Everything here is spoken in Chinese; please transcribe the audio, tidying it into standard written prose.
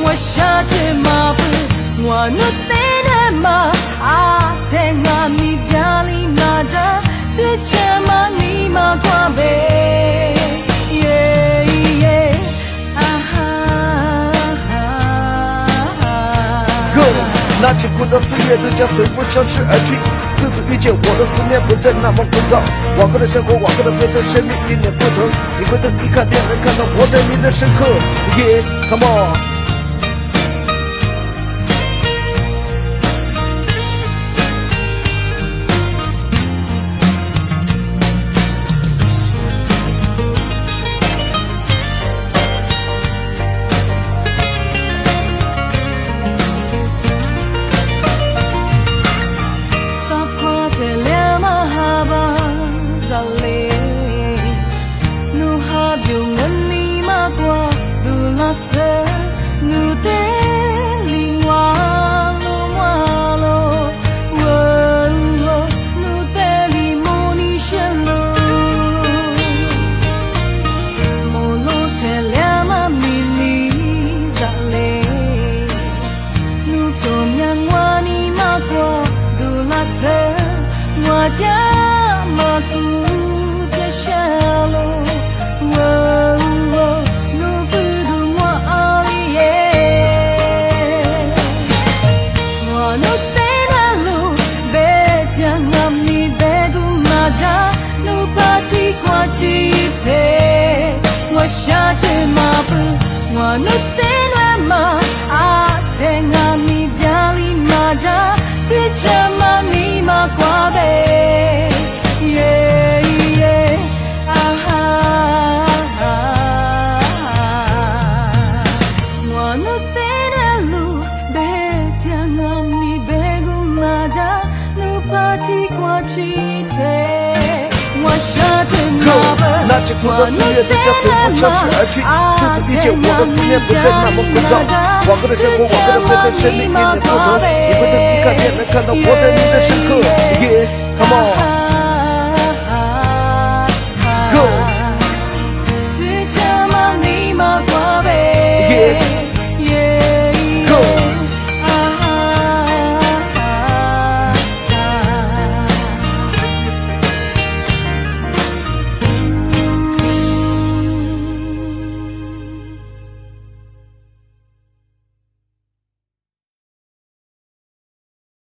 我下着马步，我努得嘛，啊，在我米家里拿着，别这么你嘛挂背，耶耶，啊哈。那起孤的岁月都将随风消失而去，自此遇见我的思念不再那么枯燥。往后的生活，往后的飞腾，生命一点不同。你回头一看，便能看到活在你的深刻。Come on。我下着马步，我努得嘛，啊，在我米家里拿着，别这么你嘛挂背，耶耶，啊哈，我努得路，别将我米别个嘛的，努把地挂起的，我下着马步。那些苦的岁月都将随风消失而去，自此遇见我的思念不再那么枯燥。往后的生活，往后的飞腾，生命一点不同。你回头一看，便能看到活在你的深刻。Come on。